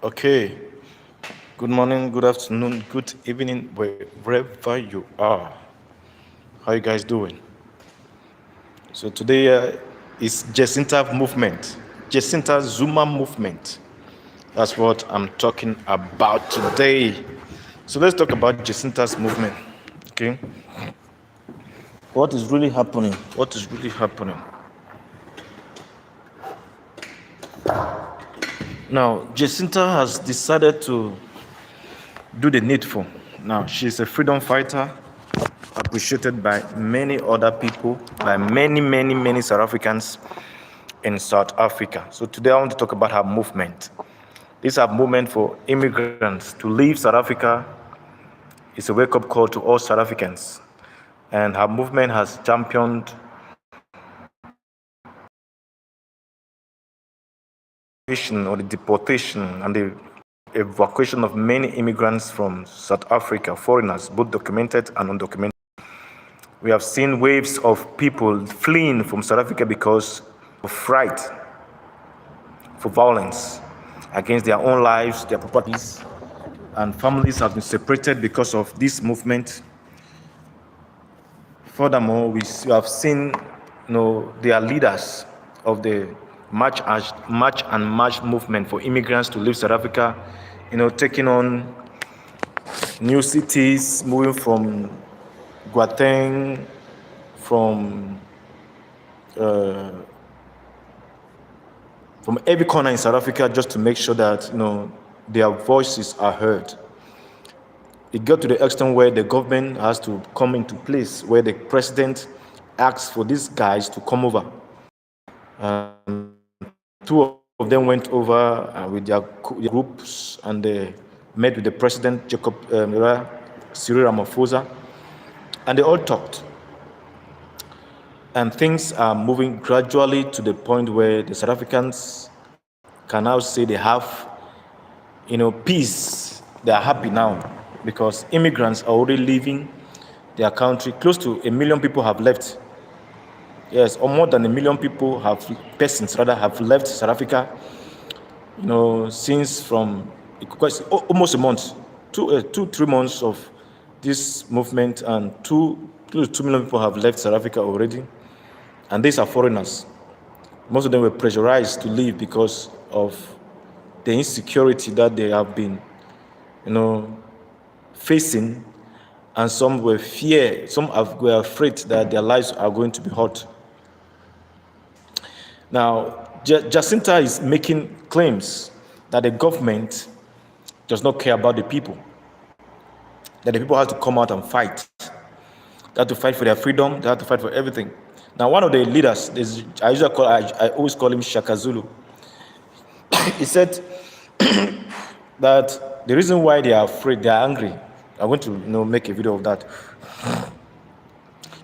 Okay, good morning, good afternoon, good evening, wherever you are. How you guys doing? So today is Jacinta movement, Jacinta Zuma movement. That's what I'm talking about today. So let's talk about Jacinta's movement. Okay, what is really happening? What is really happening? Now, Jacinta has decided to do the needful. Now, she's a freedom fighter, appreciated by many other people, by many South Africans in South Africa. So today I want to talk about her movement. This is a movement for immigrants to leave South Africa. It's a wake-up call to all South Africans. And her movement has championed or the deportation and the evacuation of many immigrants from South Africa, foreigners, both documented and undocumented. We have seen waves of people fleeing from South Africa because of fright, for violence against their own lives, their properties, and families have been separated because of this movement. Furthermore, we have seen, their leaders of the March and March movement for immigrants to leave South Africa, taking on new cities, moving from Gauteng, from every corner in South Africa, just to make sure that their voices are heard. It got to the extent where the government has to come into place, where the president asks for these guys to come over. Two of them went over with their groups, and they met with the president, Cyril Ramaphosa, and they all talked. And things are moving gradually to the point where the South Africans can now say they have, peace. They are happy now because immigrants are already leaving their country. Close to 1 million people have left. Yes, or more than 1 million people have left South Africa. Since from almost a month, 3 months of this movement, and close to 2 million people have left South Africa already. And these are foreigners. Most of them were pressurized to leave because of the insecurity that they have been, facing, and some were were afraid that their lives are going to be hurt. Now, Jacinta is making claims that the government does not care about the people, that the people have to come out and fight. They have to fight for their freedom. They have to fight for everything. Now, one of the leaders, I always call him Shaka Zulu. He said that the reason why they are afraid, they are angry. I'm going to make a video of that.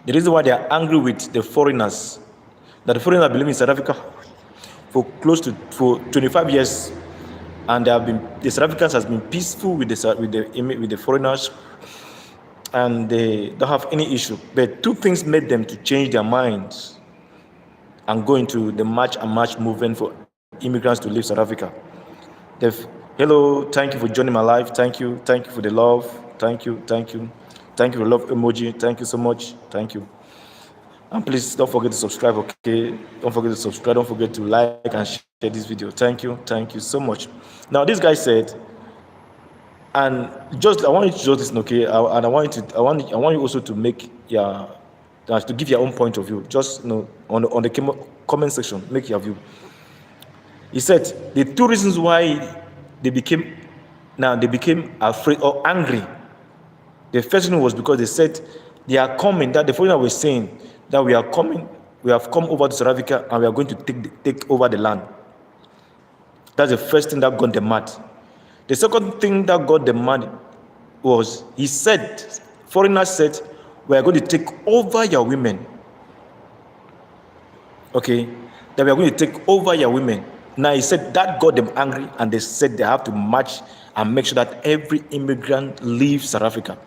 The reason why they are angry with the foreigners, that the foreigners have been living in South Africa for 25 years, and the South Africans has been peaceful with the foreigners, and they don't have any issue. But two things made them to change their minds and go into the March and March movement for immigrants to leave South Africa. Hello, thank you for joining my life. Thank you for the love. Thank you for the love emoji. Thank you so much. Thank you. And please don't forget to subscribe, okay? Don't forget to subscribe. Don't forget to like and share this video. Thank you so much. Now, this guy said, and I want you to just listen, okay? And I want you also to make to give your own point of view. Just on the comment section, make your view. He said the two reasons why they became afraid or angry. The first one was because they said they are coming. That the foreigner was saying that we have come over to South Africa and we are going to take over the land. That's the first thing that got them mad. The second thing that got them mad was, foreigners said, we are going to take over your women. Okay? That we are going to take over your women. Now, he said that got them angry, and they said they have to march and make sure that every immigrant leaves South Africa.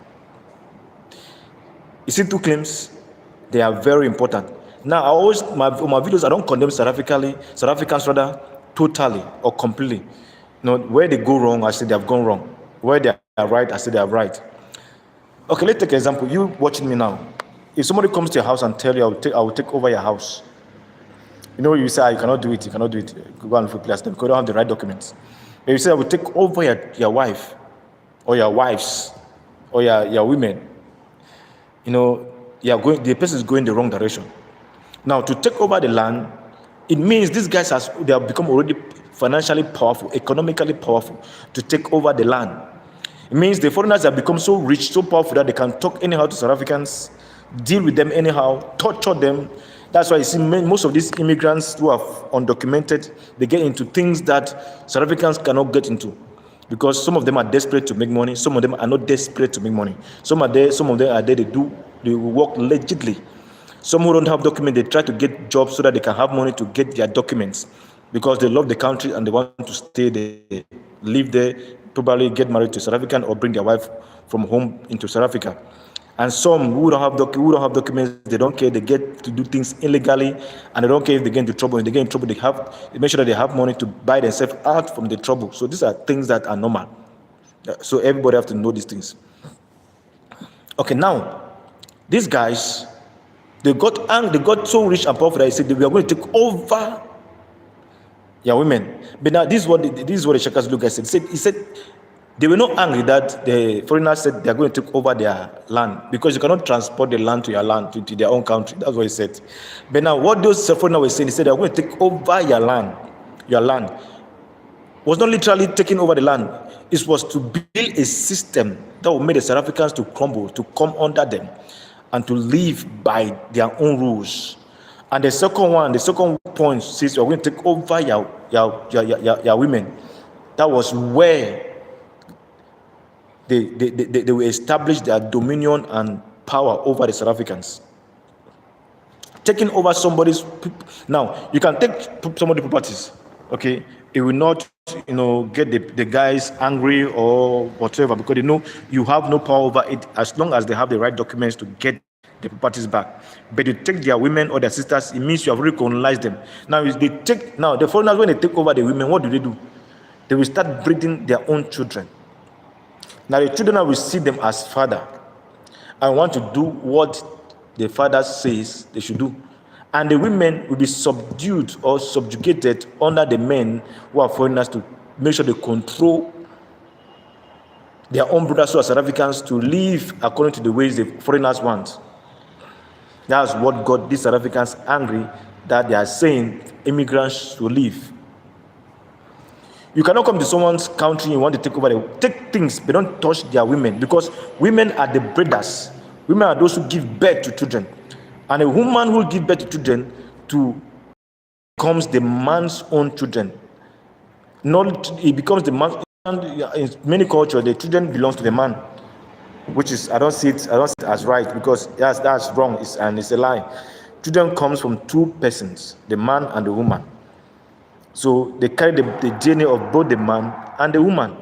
You see, two claims, they are very important. Now, my videos, I don't condemn South Africans totally or completely. where they go wrong, I say they have gone wrong. Where they are right, I say they are right. Okay, let's take an example. You watching me now. If somebody comes to your house and tell you, I will take over your house. You say, you cannot do it. You cannot do it. Go and look for place because you don't have the right documents. But you say, I will take over your wife, or your wives, or your women. The person is going the wrong direction. Now, to take over the land, it means these guys they have become already financially powerful, economically powerful to take over the land. It means the foreigners have become so rich, so powerful that they can talk anyhow to South Africans, deal with them anyhow, torture them. That's why you see most of these immigrants who are undocumented, they get into things that South Africans cannot get into, because some of them are desperate to make money. Some of them are not desperate to make money. Some of them are there, they work legitimately. Some who don't have documents, they try to get jobs so that they can have money to get their documents, because they love the country and they want to stay there, live there, probably get married to South African or bring their wife from home into South Africa. And some who don't have documents, they don't care. They get to do things illegally, and they don't care if they get into trouble. If they get in trouble, they make sure that they have money to buy themselves out from the trouble. So these are things that are normal. So everybody have to know these things. Okay, now these guys, they got so rich and powerful that they said we are going to take over your women. But now this is what the Shaka's Luka said. He said they were not angry that the foreigners said they are going to take over their land, because you cannot transport the land to your land, to their own country. That's what he said. But now what those foreigners were saying, he said they are going to take over your land. Your land was not literally taking over the land. It was to build a system that would make the South Africans to crumble, to come under them, and to live by their own rules. And the second point says you're going to take over your women. That was where they will establish their dominion and power over the South Africans. Taking over somebody's, now you can take somebody's properties, okay? It will not, get the guys angry or whatever, because they know you have no power over it as long as they have the right documents to get the properties back. But you take their women or their sisters, it means you have already colonized them. Now the foreigners, when they take over the women, what do? They will start breeding their own children. Now the children will see them as father and want to do what the father says they should do. And the women will be subdued or subjugated under the men who are foreigners, to make sure they control their own brothers who are South Africans to live according to the ways the foreigners want. That's what got these South Africans angry, that they are saying immigrants should leave. You cannot come to someone's country and you want to take over, take things, but don't touch their women, because women are the breeders. Women are those who give birth to children. And a woman who gives birth to children becomes the man's own children. It becomes the man's. In many cultures, the children belongs to the man, which is I don't see it as right, because that's wrong. It's a lie. Children comes from two persons, the man and the woman. So they carry the DNA of both the man and the woman.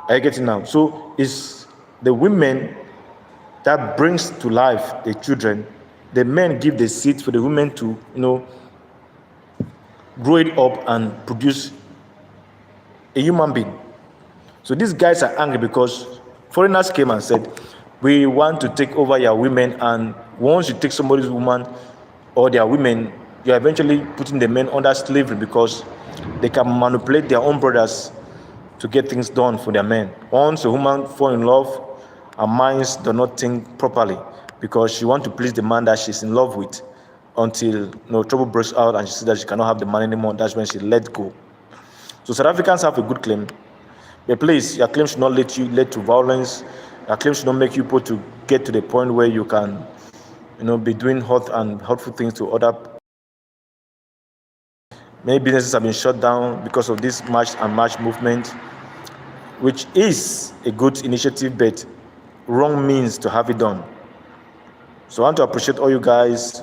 Are you getting now? So it's the women that brings to life the children. The men give the seed for the women to, grow it up and produce a human being. So these guys are angry because foreigners came and said, we want to take over your women, and once you take somebody's woman or their women, you're eventually putting the men under slavery, because they can manipulate their own brothers to get things done for their men. Once a woman falls in love, her minds do not think properly, because she wants to please the man that she's in love with, until trouble breaks out and she sees that she cannot have the man anymore. That's when she let go. So South Africans have a good claim. But please, your claim should not lead to violence. Your claim should not make you to get to the point where you can, be doing hurtful things to other. Many businesses have been shut down because of this march and march movement, which is a good initiative, but wrong means to have it done. So I want to appreciate all you guys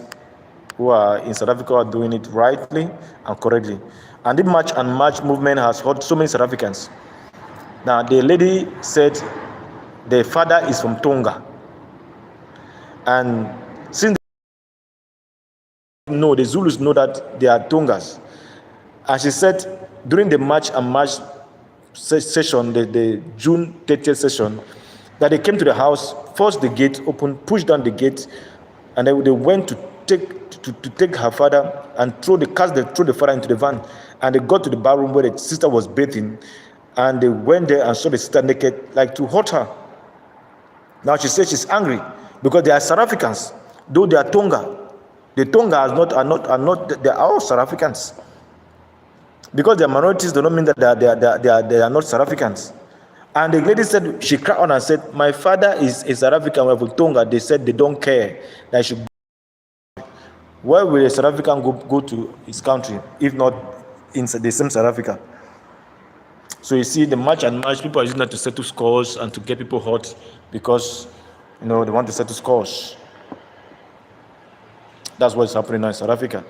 who are in South Africa are doing it rightly and correctly. And the march and march movement has hurt so many South Africans. Now the lady said the father is from Tonga, and since the Zulus know that they are Tongas, and she said during the March and March session, the June 30th session, that they came to the house, forced the gate open, pushed down the gate, and they went to take her father and throw the father into the van. And they got to the bathroom where the sister was bathing, and they went there and saw the sister naked, like to hurt her. Now she says she's angry because they are South Africans, though they are Tonga. The Tonga are not they are all South Africans. Because they are minorities, do not mean that they are not South Africans. And the lady said, she cried on and said, my father is a South African, we're from Tonga. They said they don't care. That I should. Where will a South African go to his country, if not in the same South Africa? So you see, the March and March, people are using that to settle scores and to get people hot because, they want to settle scores. That's what's happening now in South Africa.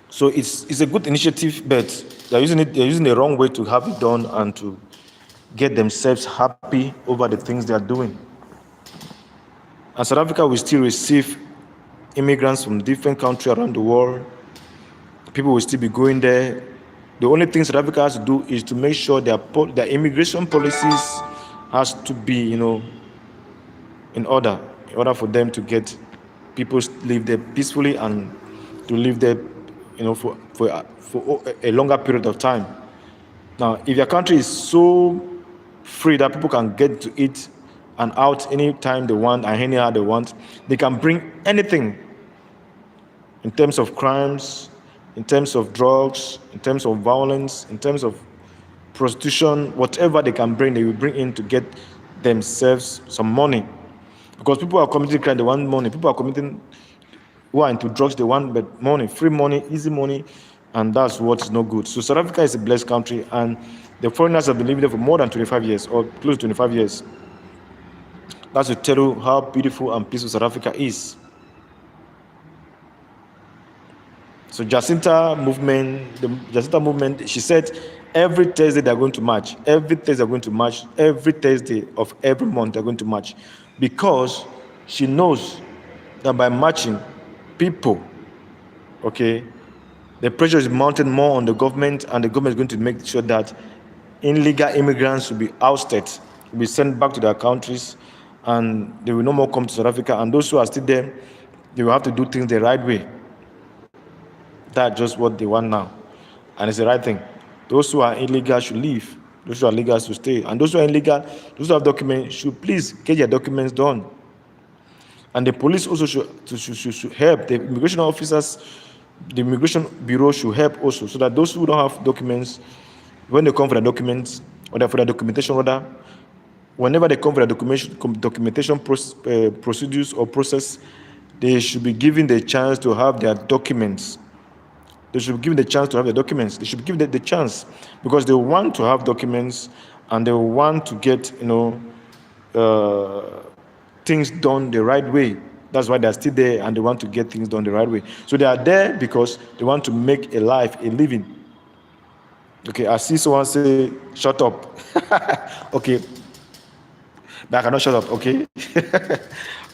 So it's a good initiative, but they're using the wrong way to have it done and to get themselves happy over the things they are doing. And South Africa will still receive immigrants from different countries around the world. People will still be going there. The only thing South Africa has to do is to make sure their immigration policies has to be, in order for them to get people to live there peacefully and to live there, for a longer period of time. Now, if your country is so free that people can get to it and out anytime they want and anyhow they want, they can bring anything in terms of crimes, in terms of drugs, in terms of violence, in terms of prostitution, whatever they can bring, they will bring in to get themselves some money. Because people are committing crime, they want money. People are committing who are into drugs, they want money, free money, easy money, and that's what's no good. So South Africa is a blessed country, and the foreigners have been living there for more than 25 years, or close to 25 years. That's to tell you how beautiful and peaceful South Africa is. So Jacinta movement, she said every Thursday they're going to march. Every Thursday they're going to march. Every Thursday of every month they're going to march. Because she knows that by marching, people, the pressure is mounted more on the government, and the government is going to make sure that illegal immigrants will be ousted, will be sent back to their countries, and they will no more come to South Africa. And those who are still there, they will have to do things the right way. That's just what they want now, and it's the right thing. Those who are illegal should leave. Those who are legal should stay. And those who are illegal, those who have documents, should please get your documents done. And the police also should help. The immigration officers, the immigration bureau should help also, so that those who don't have documents, when they come for the documents, or for the documentation rather, whenever they come for the documentation procedures or process, they should be given the chance to have their documents. They should be given the chance to have the documents. They should be given the chance, because they want to have documents and they want to get, things done the right way. That's why they're still there, and they want to get things done the right way. So they are there because they want to make a life, a living. Okay, I see someone say, shut up. Okay. But I cannot shut up, okay?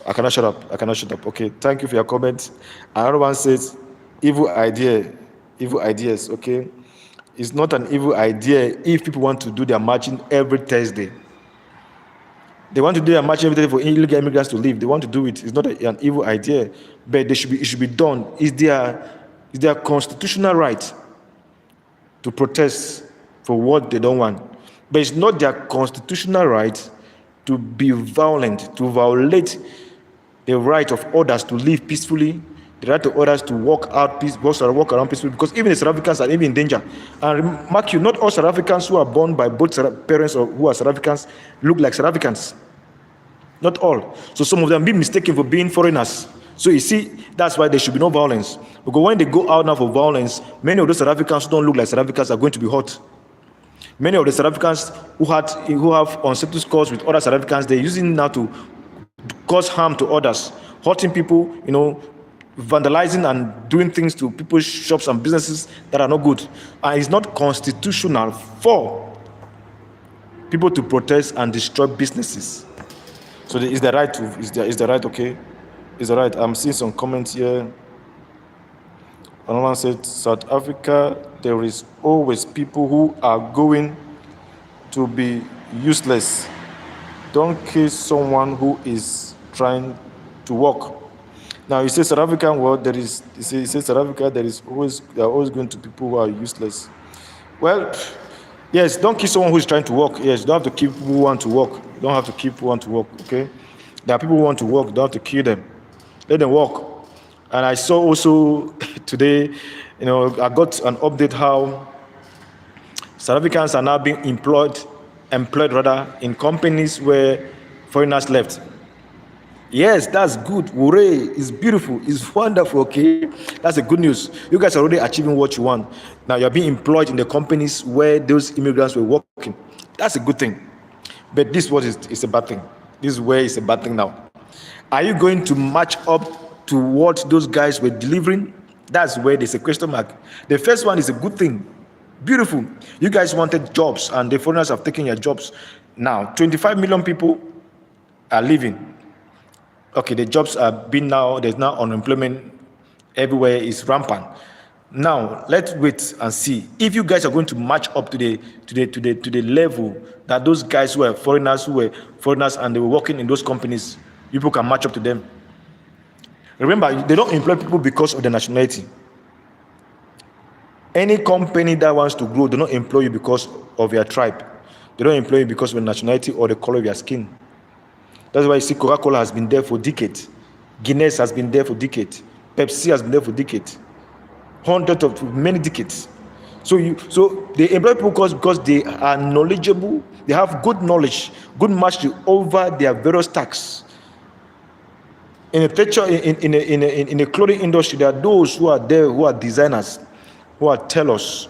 I cannot shut up. Okay, thank you for your comments. Another one says, evil ideas, okay? It's not an evil idea if people want to do their marching every Thursday. They want to do their marching every Thursday for illegal immigrants to leave. They want to do it. It's not an evil idea, but it should be done. It's their constitutional right to protest for what they don't want. But it's not their constitutional right to be violent, to violate the right of others to live peacefully, the right of others to walk around peacefully, because even the South Africans are even in danger. And mark you, not all South Africans who are born by both parents or who are South Africans look like South Africans. Not all. So some of them be mistaken for being foreigners. So you see, that's why there should be no violence. Because when they go out now for violence, many of those South Africans who don't look like South Africans are going to be hurt. Many of the South Africans who have unsettled scores with other South Africans, they're using now to cause harm to others, hurting people, vandalizing and doing things to people's shops and businesses that are not good. And it's not constitutional for people to protest and destroy businesses. So is the right, okay? Is the right? I'm seeing some comments here. Another one said, South Africa there is always people who are going to be useless. Don't kill someone who is trying to work. Now you say South African world, there is you say South Africa, there are always going to be people who are useless. Well, yes, don't kill someone who is trying to work. Yes, you don't have to kill people who want to work. You don't have to kill people who want to work. Okay, there are people who want to work. You don't have to kill them. Let them work. And I saw also today, I got an update how South Africans are now being employed rather in companies where foreigners left. Yes, that's good. Hooray! It's beautiful. It's wonderful. Okay, that's a good news. You guys are already achieving what you want. Now you're being employed in the companies where those immigrants were working. That's a good thing. But this is a bad thing. This is where it's a bad thing now. Are you going to match up to what those guys were delivering? That's where there's a question mark. The first one is a good thing. Beautiful. You guys wanted jobs and the foreigners have taken your jobs. Now, 25 million people are leaving. Okay, the jobs are being now, there's now unemployment everywhere is rampant. Now, let's wait and see if you guys are going to match up to the level that those guys who were foreigners and they were working in those companies, people can match up to them. Remember, they don't employ people because of their nationality. Any company that wants to grow, they don't employ you because of your tribe. They don't employ you because of your nationality or the color of your skin. That's why you see Coca-Cola has been there for decades. Guinness has been there for decades. Pepsi has been there for decades. Hundreds of many decades. So they employ people because they are knowledgeable. They have good knowledge, good mastery over their various tasks. In a clothing industry, there are those who are there who are designers, who are tailors.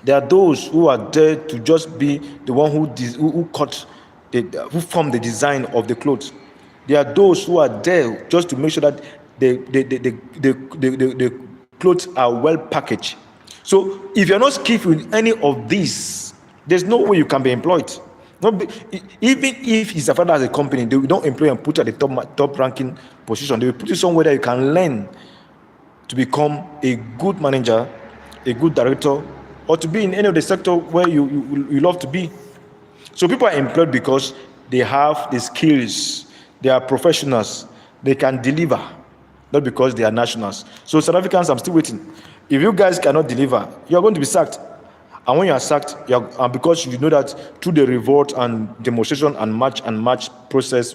There are those who are there to just be the one who form the design of the clothes. There are those who are there just to make sure that the clothes are well packaged. So if you're not skillful in any of these, there's no way you can be employed. Even if it's a father as a company, they don't employ and put you at the top ranking position. They will put you somewhere that you can learn to become a good manager, a good director, or to be in any of the sector where you love to be. So people are employed because they have the skills, they are professionals, they can deliver, not because they are nationals. So South Africans, I'm still waiting. If you guys cannot deliver, you're going to be sacked. And when you are sacked, because you know that through the revolt and demonstration and match process,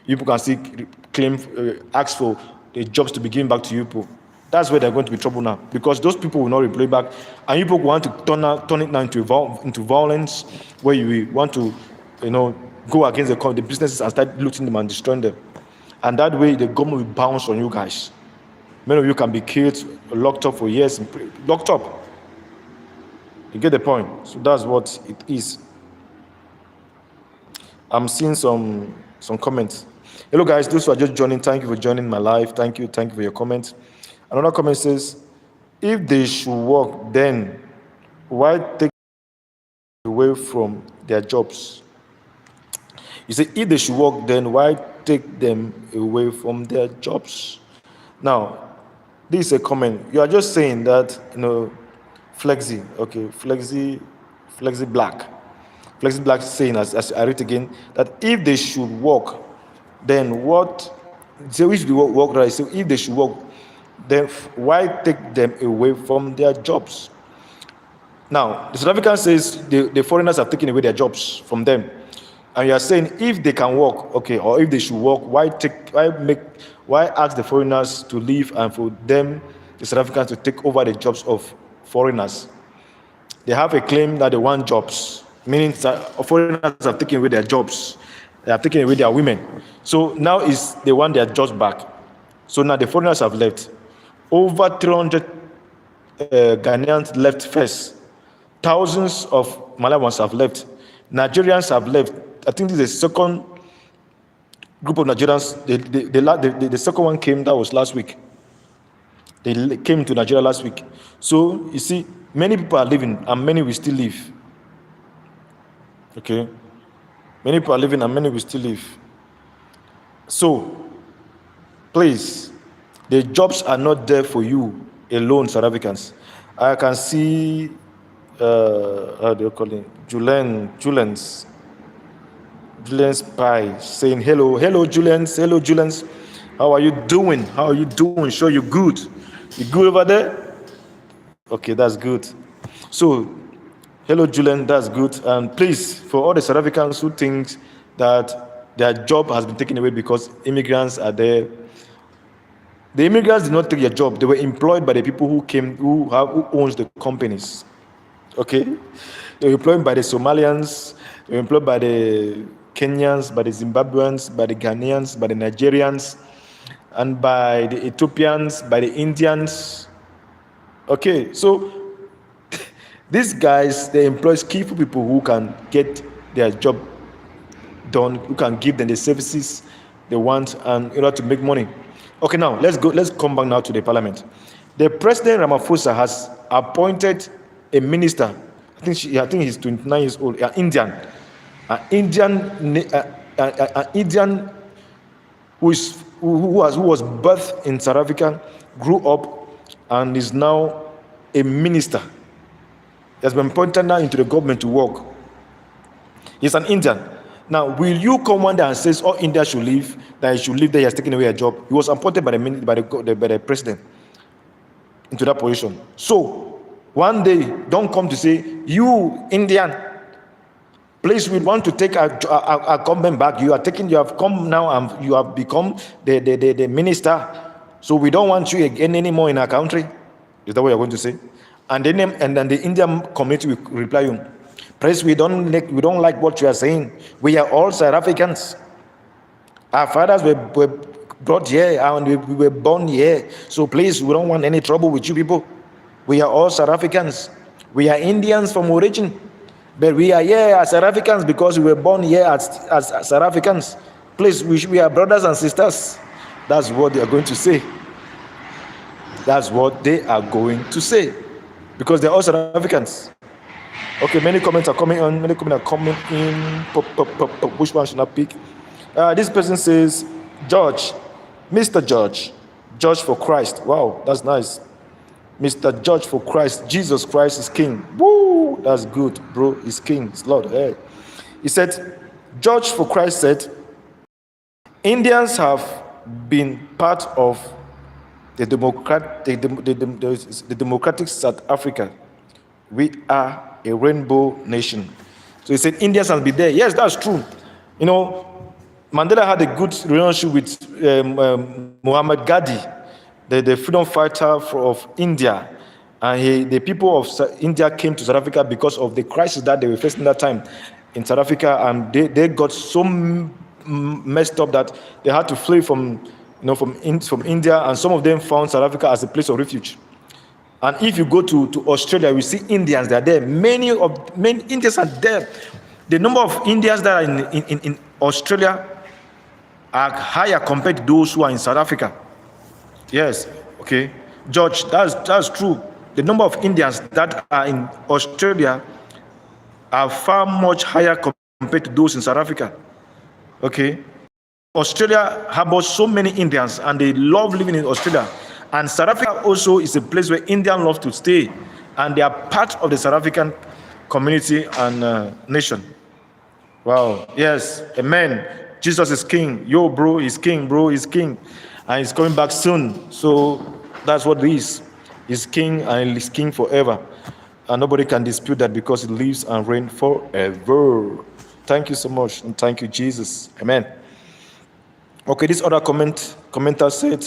people can still ask for the jobs to be given back to you people. That's where they're going to be trouble now, because those people will not reply back, and you people want to turn it now into violence, where you want to, go against the businesses and start looting them and destroying them, and that way the government will bounce on you guys. Many of you can be killed, locked up for years, locked up. You get the point? So that's what it is. I'm seeing some comments. Hello guys, those who are just joining, thank you for joining my live. Thank you for your comments. Another comment says, if they should work, then why take away from their jobs? You say, if they should work, then why take them away from their jobs? Now, this is a comment. You are just saying that, Flexi, okay, Flexi Black saying, as I read again, that if they should work, then what? So if they work right, so if they should work, then why take them away from their jobs? Now, the South African says the foreigners have taken away their jobs from them. And you are saying if they can work, okay, or if they should work, why ask the foreigners to leave and for them, the South Africans, to take over the jobs of foreigners? They have a claim that they want jobs, meaning that foreigners have taken away their jobs. They have taken away their women. So now they want their jobs back. So now the foreigners have left. Over 300 Ghanaians left first. Thousands of Malawians have left. Nigerians have left. I think this is the second group of Nigerians. The second one came, that was last week. They came to Nigeria last week. So you see, many people are leaving and many will still leave. Okay? Many people are leaving and many will still leave. So, please, the jobs are not there for you alone, South Africans. I can see, how do you call it? Julian's Pie saying, hello, Julian's. How are you doing? Sure, you're good. You good over there? Okay, that's good. So, hello, Julian, that's good. And please, for all the South Africans who think that their job has been taken away because immigrants are there, the immigrants did not take their job. They were employed by the people who came, who owns the companies. Okay, they were employed by the Somalians, they were employed by the Kenyans, by the Zimbabweans, by the Ghanaians, by the Nigerians, and by the Ethiopians, by the Indians. Okay, so these guys, they employ skillful people who can get their job done, who can give them the services they want and in order to make money. Okay, now let's come back now to the parliament. The President Ramaphosa has appointed a minister. I think he's 29 years old. An Indian who was birthed in South Africa, grew up, and is now a minister. He has been appointed now into the government to work. He's an Indian. Now, will you come one day and say, "Oh, India should leave"? That he should leave there. He has taken away a job. He was appointed by the president into that position. So, one day, don't come to say, "You Indian, please, we want to take our government back. You have come now and you have become the minister. So we don't want you again anymore in our country." Is that what you're going to say? And then the Indian community will reply you, "Please, we don't like what you are saying. We are all South Africans. Our fathers were brought here and we were born here. So please, we don't want any trouble with you people. We are all South Africans. We are Indians from origin, but we are here as South Africans because we were born here as South Africans. Please, we are brothers and sisters." That's what they are going to say. That's what they are going to say, because they're all South Africans. Okay, many comments are coming on. Many comments are coming in. Pop. Which one should I pick? This person says, George, Mr. George for Christ. Wow, that's nice. Mr. George for Christ. Jesus Christ is King. Woo, that's good, bro. He's King. He's Lord. Hey. He said, George for Christ said, Indians have been part of the democratic South Africa. We are a rainbow nation. So he said Indians have been there. Yes, that's true. You know, Mandela had a good relationship with Muhammad Gandhi, the freedom fighter of India. And the people of India came to South Africa because of the crisis that they were facing that time in South Africa, and they got so messed up that they had to flee from India, and some of them found South Africa as a place of refuge. And if you go to Australia, we see Indians. They are there. Many Indians are there. The number of Indians that are in Australia are higher compared to those who are in South Africa. Yes, okay, George, that's true. The number of Indians that are in Australia are far much higher compared to those in South Africa. Okay, Australia harbors so many Indians, and they love living in Australia. And South Africa also is a place where Indians love to stay, and they are part of the South African community and nation. Wow, yes, amen. Jesus is King. Yo, bro, he's King, and he's coming back soon. So that's what it is. He's King, and he's King forever, and nobody can dispute that because he lives and reigns forever. Thank you so much, and thank you, Jesus. Amen. Okay, this other commenter said,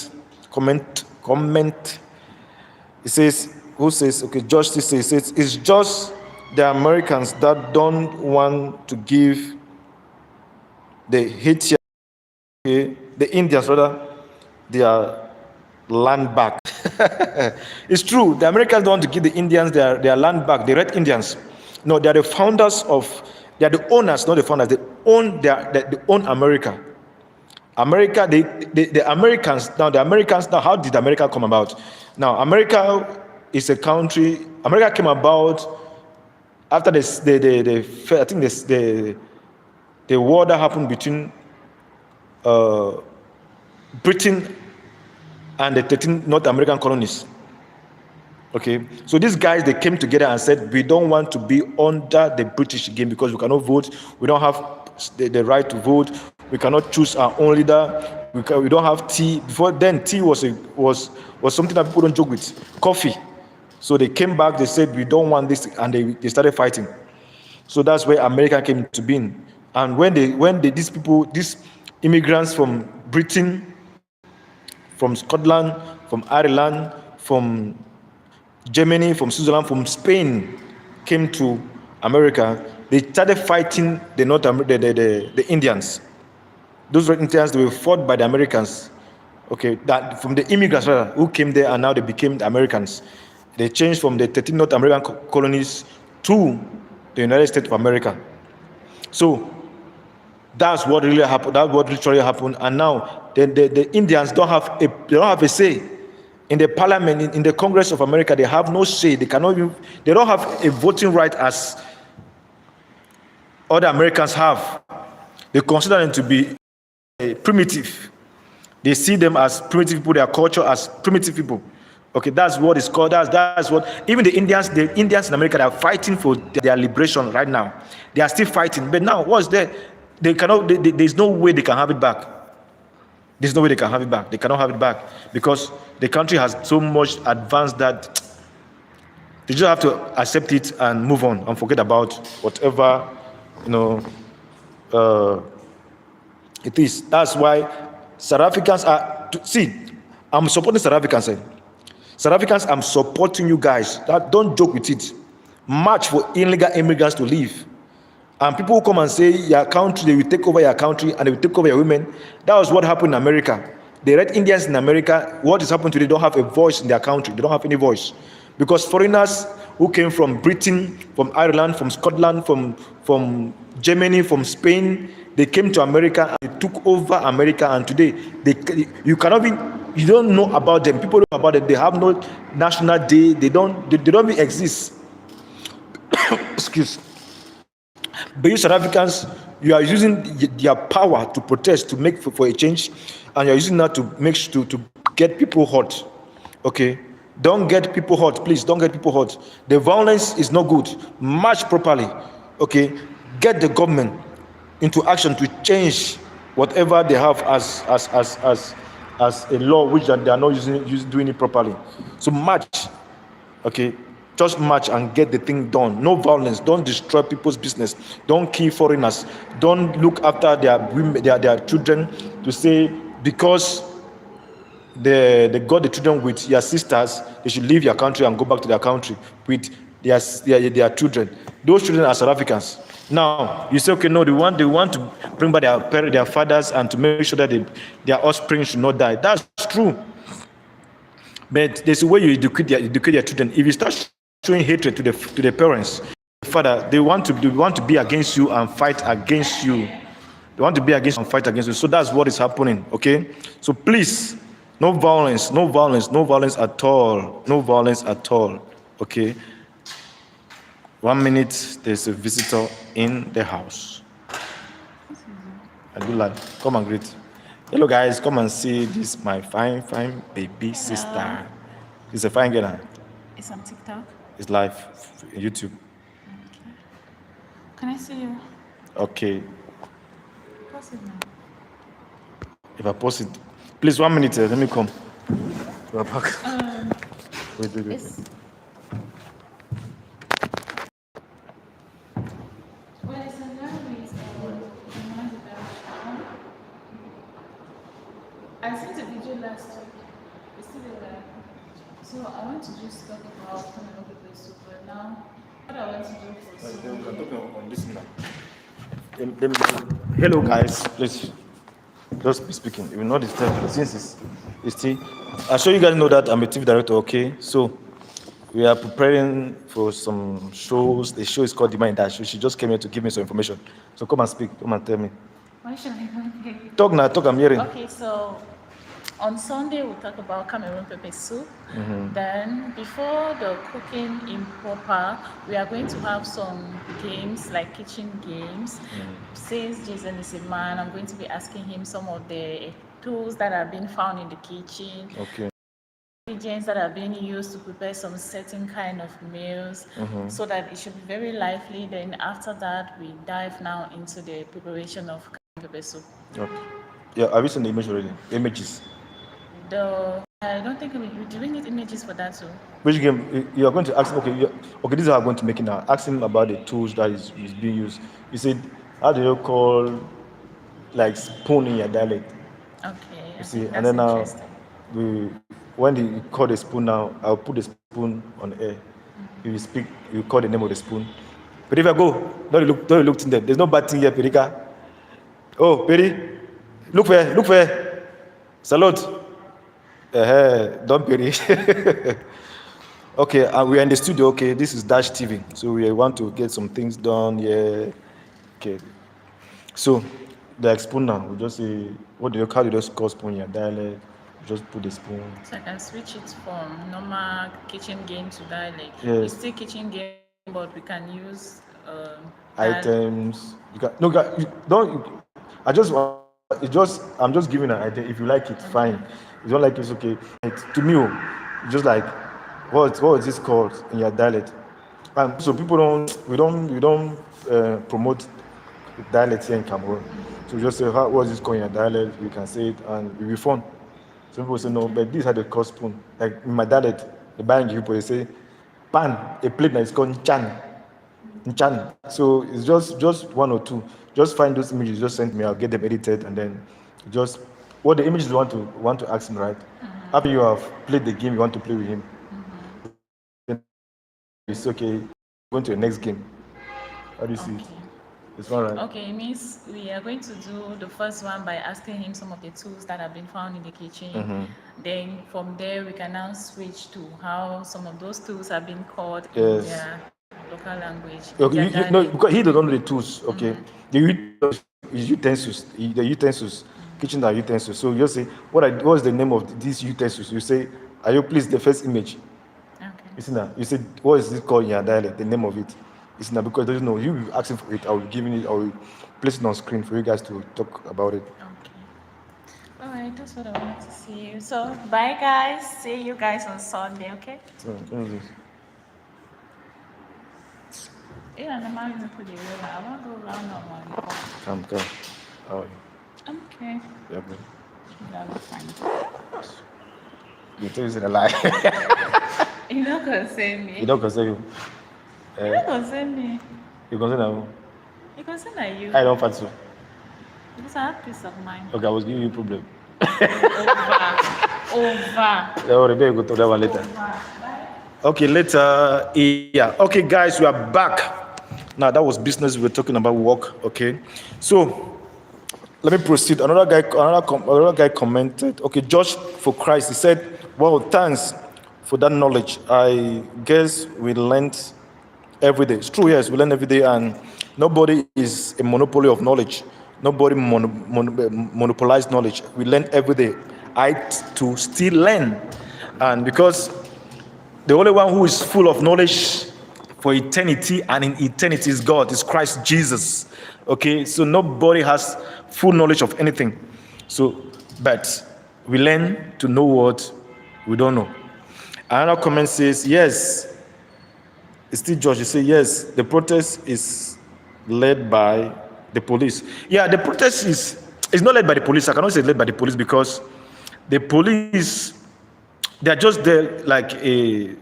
comment. It says, who says, okay, Josh says, it's just the Americans that don't want to give the Haitians, okay, the Indians rather, their land back. It's true, the Americans don't want to give the Indians their land back, the Red Indians. No, they are the founders they are the owners, not the founders. They own America. The Americans, now, how did America come about? Now, America is a country. America came about after the war that happened between Britain and the 13 North American colonies. Okay, so these guys, they came together and said, we don't want to be under the British again because we cannot vote. We don't have the right to vote. We cannot choose our own leader. We don't have tea. Before then, tea was something that people don't joke with. Coffee. So they came back. They said, we don't want this, and they started fighting. So that's where America came to being. And when these immigrants from Britain, from Scotland, from Ireland, from Germany, from Switzerland, from Spain came to America, they started fighting the Indians. Those Indians, they were fought by the Americans. Okay, that from the immigrants who came there, and now they became the Americans. They changed from the 13 North American colonies to the United States of America. So that's what really happened. That's what literally happened. And now the Indians don't have a say in the parliament, in the Congress of America. They have no say. They don't have a voting right as other Americans have. They consider them to be primitive. They see them as primitive people, their culture as primitive people. Okay, that's what it's called. That's what even the Indians in America, they are fighting for their liberation right now. They are still fighting. But now, what's there? There's no way they can have it back. There's no way they can have it back. They cannot have it back because the country has so much advanced that they just have to accept it and move on and forget about whatever, it is. That's why South Africans I'm supporting South Africans. South Africans, I'm supporting you guys. Don't joke with it. March for illegal immigrants to leave. And people who come and say your country, they will take over your country and they will take over your women. That was what happened in America. The Red Indians in America, what is happening today, don't have a voice in their country. They don't have any voice. Because foreigners who came from Britain, from Ireland, from Scotland, from Germany, from Spain, they came to America and they took over America. And today, you don't know about them. People don't know about them. They have no national day. They don't even exist. Excuse. But you South Africans, you are using their power to protest, to make for a change, and you are using that to get people hot. Okay, don't get people hot, please. Don't get people hot. The violence is not good. March properly. Okay, get the government into action to change whatever they have as a law, which they are not doing it properly. So march. Okay. Just march and get the thing done. No violence. Don't destroy people's business. Don't kill foreigners. Don't look after their women, their children, to say because they got the children with your sisters, they should leave your country and go back to their country with their children. Those children are South Africans. Now you say, okay, no, they want to bring back their fathers and to make sure that their offspring should not die. That's true. But there's a way you educate your children. If you start showing hatred to the parents, the father, they want to be against you and fight against you. They want to be against you and fight against you. So that's what is happening. Okay. So please, no violence, no violence, no violence at all, no violence at all. Okay. 1 minute. There's a visitor in the house. A good lad. Come and greet. Hello guys, come and see this my fine baby sister. She's a fine girl. It's on TikTok. It's live YouTube. Okay. Can I see you? Okay. Post it now. If I post it, please 1 minute. Let me come. We're back. Wait. I sent a video last week. It's still there. So I want to just talk about Cameroon soup, but now what I want to do for soup. We can talk on this now. Hello guys, please just be speaking. You will not disturb since it's still. I'm sure you guys know that I'm a TV director. Okay, so we are preparing for some shows. The show is called Demand Dash. She just came here to give me some information. So come and speak. Come and tell me. Why should I go? Talk now. Talk. I'm hearing. Okay, so on Sunday we'll talk about Cameroon pepper soup. Mm-hmm. Then before the cooking in proper, we are going to have some games like kitchen games. Mm-hmm. Since Jason is a man, I'm going to be asking him some of the tools that have been found in the kitchen. Okay. ingredients that are being used to prepare some certain kind of meals, so that it should be very lively. Then after that, we dive now into the preparation of pepper soup. Okay. Yeah, have you seen the image already? Images. I don't think do we need images for that too? Which game you are going to ask? Okay, okay. This is how I'm going to make it now. Ask him about the tools that is being used. You said, how do you call like spoon in your dialect? Okay. You see, That's and then now interesting. when you call the spoon now, I'll put the spoon on air. If you speak, you call the name of the spoon. Perika, go. Don't look in there. There's no bad thing here, Perika. Oh, Peri, look where. Salute. Don't Peri. Okay, we're in the studio. Okay, this is Dash TV. So we want to get some things done. Yeah. Okay. So the spoon now, we just say, what do you call it? Just call spoon in your dialect. Just put the spoon. So I can switch it from normal kitchen game to dialect. Yes. It's still kitchen game, but we can use items. You can no. You don't. I'm just giving an idea. If you like it, fine. If you don't like it, it's okay. To me, it's just like, what is this called in your dialect? And so people we don't promote dialect here in Cameroon. So we just say, what is this called in your dialect? We can say it and it will be fun. Some people say no, but this had a cost spoon. Like in my dialect, the buying people they say pan, a plate that is called chan. Chan. So it's just one or two. Just find those images, just send me, I'll get them edited, and then just what the images you want to ask him, right? After you have played the game you want to play with him, it's okay. Going to the next game. How do you see it? It's all right. Okay, it means we are going to do the first one by asking him some of the tools that have been found in the kitchen. Then from there we can now switch to how some of those tools have been called in their local language. Okay, no, because he doesn't know the tools. Okay, the utensils, kitchen are utensils. So you say, what's the name of these utensils? You say, are you please the first image? Okay. You see now, you said, what is it called in your dialect? The name of it. You see now, because there is no, you be asking for it. I will give it. I will place it on screen for you guys to talk about it. Okay. All right, that's what I wanted to see you. So bye, guys. See you guys on Sunday. Okay. So, Yeah, I'm not even put it real. I want to go around on one. come. How are you? I'm okay. Yeah, bro. That'll be fine. You tell you a lie. You're not gonna say me. You don't consider you. You're not gonna say me. You consider who? You can say that you. I don't fancy. Because I have peace of mind. Okay, I was giving you a problem. Over. Don't worry, babe, we'll talk that one later. Okay, later. Yeah. Okay, guys, we are back. Now that was business. We were talking about work. Okay, so let me proceed. Another guy commented. Okay, Josh for Christ. He said, "Well, thanks for that knowledge. I guess we learned every day. It's true. Yes, we learn every day, and nobody is a monopoly of knowledge. Nobody monopolize knowledge. We learn every day. I to still learn, and because the only one who is full of knowledge for eternity and in eternity is God, is Christ Jesus. Okay, so nobody has full knowledge of anything. So, but we learn to know what we don't know." Another comment says, yes, it's still George. He says, yes, the protest is led by the police. Yeah, the protest is not led by the police. I cannot say led by the police because the police, they are just there like a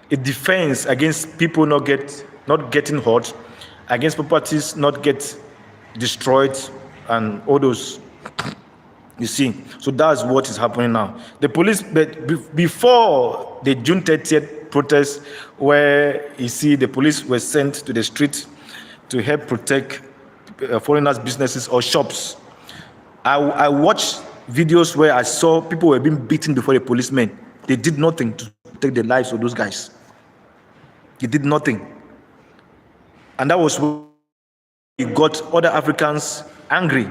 defense against people not getting hurt, against properties not get destroyed, and all those. You see, so that's what is happening now. The police, but before the June 30th protest, where you see the police were sent to the street to help protect foreigners' businesses or shops. I watched videos where I saw people were being beaten before the policemen. They did nothing to protect the lives of those guys. They did nothing. And that was when it got other Africans angry.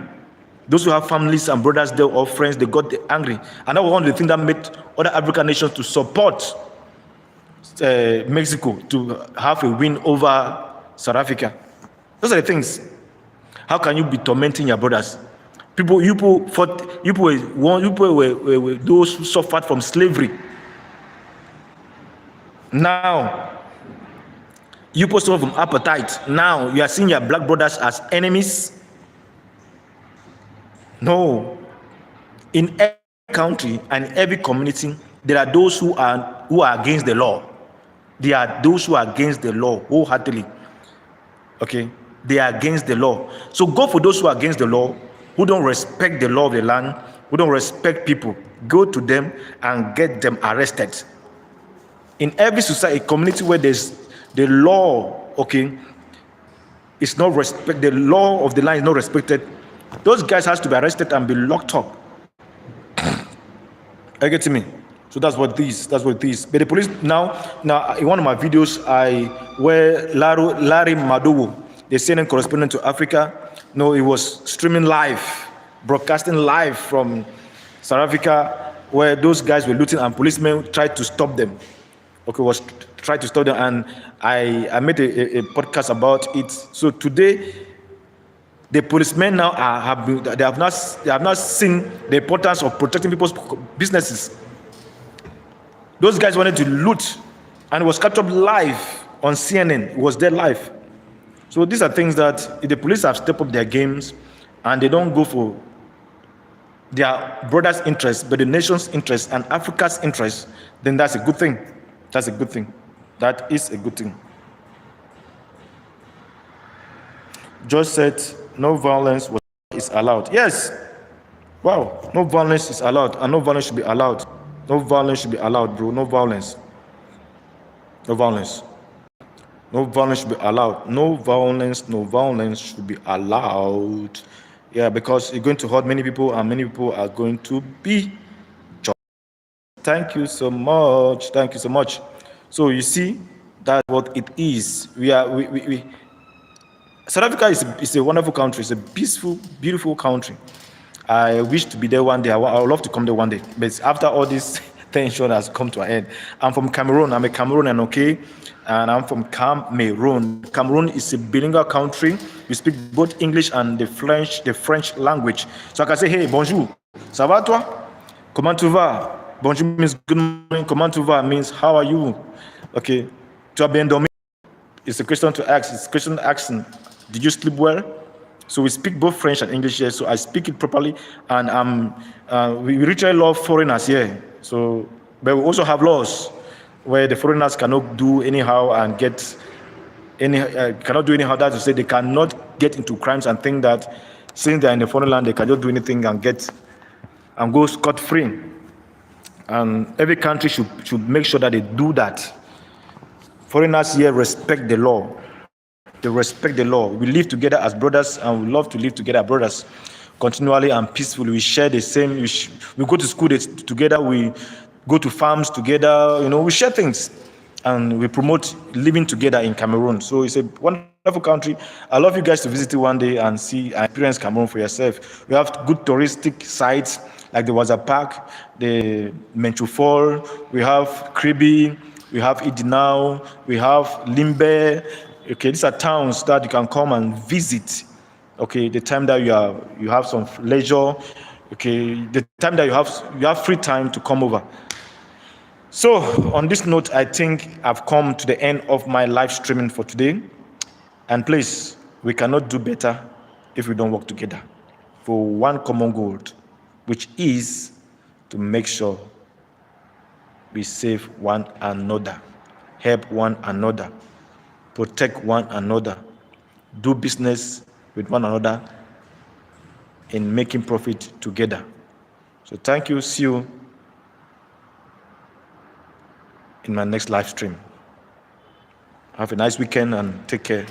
Those who have families and brothers there or friends, they got angry. And that was one of the things that made other African nations to support Mexico to have a win over South Africa. Those are the things. How can you be tormenting your brothers? You were those who suffered from slavery. Now, you post from appetite. Now you are seeing your black brothers as enemies. No. In every country and every community, there are those who are against the law. There are those who are against the law wholeheartedly. Okay, they are against the law. So go for those who are against the law, who don't respect the law of the land, who don't respect people. Go to them and get them arrested. In every society, community where there's the law, okay, it's not respect. The law of the land is not respected. Those guys has to be arrested and be locked up. I get to me. So that's what this. But the police now in one of my videos, where Larry Madowo, the CNN correspondent to Africa, he was streaming live, broadcasting live from South Africa, where those guys were looting and policemen tried to stop them. Okay, tried to stop them, and I made a podcast about it. So today, the policemen now they have not seen the importance of protecting people's businesses. Those guys wanted to loot, and it was captured live on CNN. It was there live. So these are things that if the police have stepped up their games and they don't go for their brothers' interests, but the nation's interests and Africa's interests, then that's a good thing. That's a good thing. That is a good thing. George said, no violence is allowed. Yes. Wow. No violence is allowed, and no violence should be allowed. No violence should be allowed, bro. No violence. No violence. No violence should be allowed. No violence should be allowed. Yeah, because it's going to hurt many people, and many people are going to be judged. Thank you so much. Thank you so much. So you see, that's what it is. South Africa is a wonderful country. It's a peaceful, beautiful country. I wish to be there one day. I would love to come there one day. But after all this tension has come to an end. I'm from Cameroon. I'm a Cameroonian, okay? And I'm from Cameroon. Cameroon is a bilingual country. We speak both English and the French language. So I can say, hey, bonjour. Ça va toi? Comment tu vas? Bonjour means good morning. Comment tu vas means how are you? Okay. Tu as bien dormi? It's a question to ask. It's a question asking, did you sleep well? So we speak both French and English here, so I speak it properly, and we really love foreigners here. So, but we also have laws where the foreigners cannot do anyhow and cannot do anyhow. That to say, they cannot get into crimes and think that since they're in the foreign land, they cannot do anything and go scot-free. And every country should make sure that they do that. Foreigners here respect the law. They respect the law. We live together as brothers, and we love to live together as brothers continually and peacefully. We share the same. We go to school together. We go to farms together. We share things, and we promote living together in Cameroon. So it's a wonderful country. I love you guys to visit it one day and see and experience Cameroon for yourself. We have good touristic sites like the Waza Park, the Menchu Fall. We have Kribi. We have Idinao. We have Limbe. Okay, these are towns that you can come and visit. Okay, the time that you have some leisure. Okay, the time that you have free time to come over. So on this note, I think I've come to the end of my live streaming for today. And please, we cannot do better if we don't work together for one common goal, which is to make sure we save one another, help one another, protect one another, do business with one another, in making profit together. So thank you. See you in my next live stream. Have a nice weekend and take care.